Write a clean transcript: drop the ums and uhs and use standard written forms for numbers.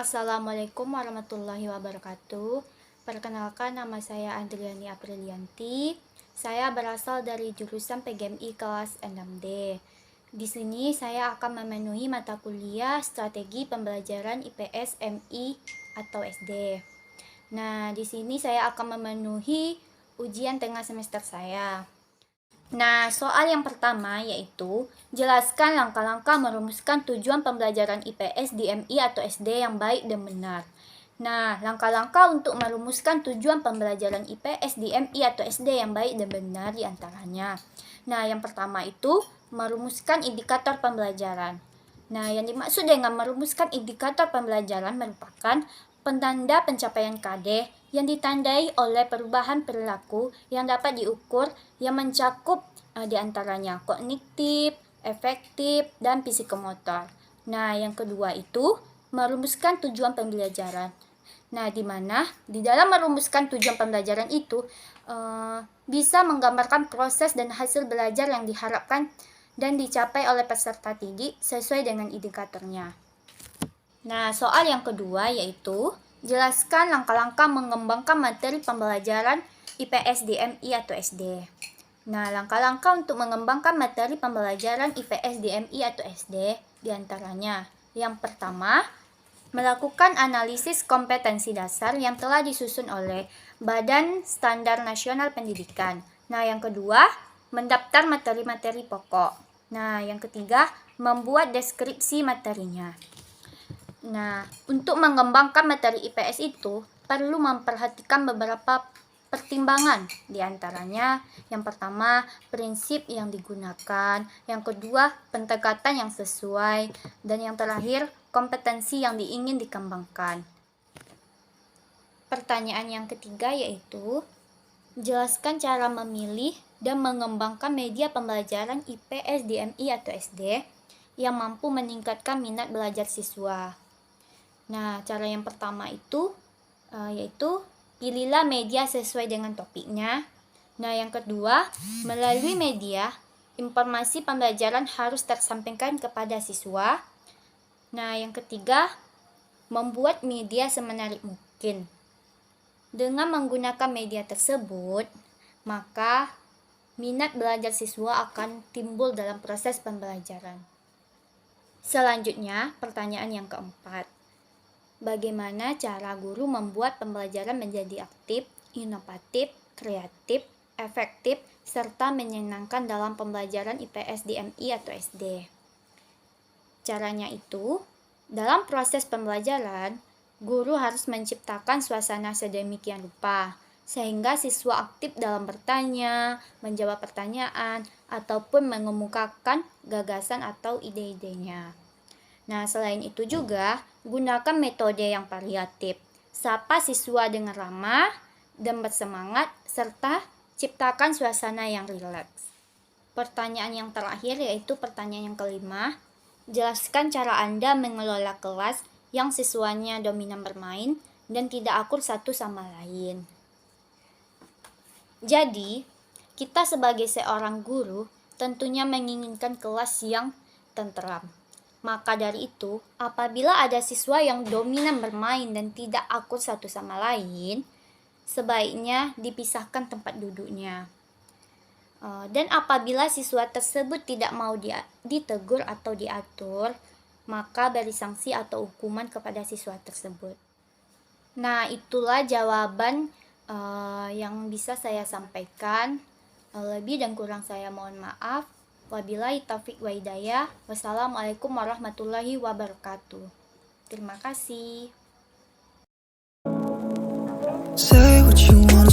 Assalamualaikum warahmatullahi wabarakatuh. Perkenalkan, nama saya Andriani Aprilianti. Saya berasal dari jurusan PGMI kelas 6D. Di sini saya akan memenuhi mata kuliah Strategi Pembelajaran IPS MI atau SD. Nah, di sini saya akan memenuhi ujian tengah semester saya. Nah, soal yang pertama yaitu jelaskan langkah-langkah merumuskan tujuan pembelajaran IPS di MI atau SD yang baik dan benar. Nah, langkah-langkah untuk merumuskan tujuan pembelajaran IPS di MI atau SD yang baik dan benar diantaranya. Nah, yang pertama itu merumuskan indikator pembelajaran. Nah, yang dimaksud dengan merumuskan indikator pembelajaran merupakan penanda pencapaian KD yang ditandai oleh perubahan perilaku yang dapat diukur yang mencakup diantaranya kognitif, efektif, dan psikomotor. Nah, yang kedua itu merumuskan tujuan pembelajaran. Nah, di mana di dalam merumuskan tujuan pembelajaran itu bisa menggambarkan proses dan hasil belajar yang diharapkan dan dicapai oleh peserta didik sesuai dengan indikatornya. Nah, soal yang kedua yaitu jelaskan langkah-langkah mengembangkan materi pembelajaran IPS di MI atau SD. Nah, langkah-langkah untuk mengembangkan materi pembelajaran IPS di MI atau SD diantaranya. Yang pertama, melakukan analisis kompetensi dasar yang telah disusun oleh Badan Standar Nasional Pendidikan. Nah, yang kedua, mendaftar materi-materi pokok. Nah, yang ketiga, membuat deskripsi materinya. Nah, untuk mengembangkan materi IPS itu perlu memperhatikan beberapa pertimbangan, diantaranya yang pertama prinsip yang digunakan, yang kedua pendekatan yang sesuai, dan yang terakhir kompetensi yang ingin dikembangkan. Pertanyaan yang ketiga yaitu jelaskan cara memilih dan mengembangkan media pembelajaran IPS di MI atau SD yang mampu meningkatkan minat belajar siswa. Nah, cara yang pertama itu yaitu pilihlah media sesuai dengan topiknya. Nah, yang kedua, melalui media, informasi pembelajaran harus tersampaikan kepada siswa. Nah, yang ketiga, membuat media semenarik mungkin. Dengan menggunakan media tersebut, maka minat belajar siswa akan timbul dalam proses pembelajaran. Selanjutnya, pertanyaan yang keempat. Bagaimana cara guru membuat pembelajaran menjadi aktif, inovatif, kreatif, efektif, serta menyenangkan dalam pembelajaran IPS di MI atau SD? Caranya itu, dalam proses pembelajaran, guru harus menciptakan suasana sedemikian rupa, sehingga siswa aktif dalam bertanya, menjawab pertanyaan, ataupun mengemukakan gagasan atau ide-idenya. Nah, selain itu juga, gunakan metode yang variatif. Sapa siswa dengan ramah dan bersemangat, serta ciptakan suasana yang rileks. Pertanyaan yang terakhir yaitu pertanyaan yang kelima. Jelaskan cara Anda mengelola kelas yang siswanya dominan bermain dan tidak akur satu sama lain. Jadi, kita sebagai seorang guru tentunya menginginkan kelas yang tenteram. Maka dari itu, apabila ada siswa yang dominan bermain dan tidak akur satu sama lain, sebaiknya dipisahkan tempat duduknya. Dan apabila siswa tersebut tidak mau ditegur atau diatur, maka beri sanksi atau hukuman kepada siswa tersebut. Nah, itulah jawaban yang bisa saya sampaikan. Lebih dan kurang saya mohon maaf. Wabillahi taufiq wa hidayah. Wassalamualaikum warahmatullahi wabarakatuh. Terima kasih. Say what you want.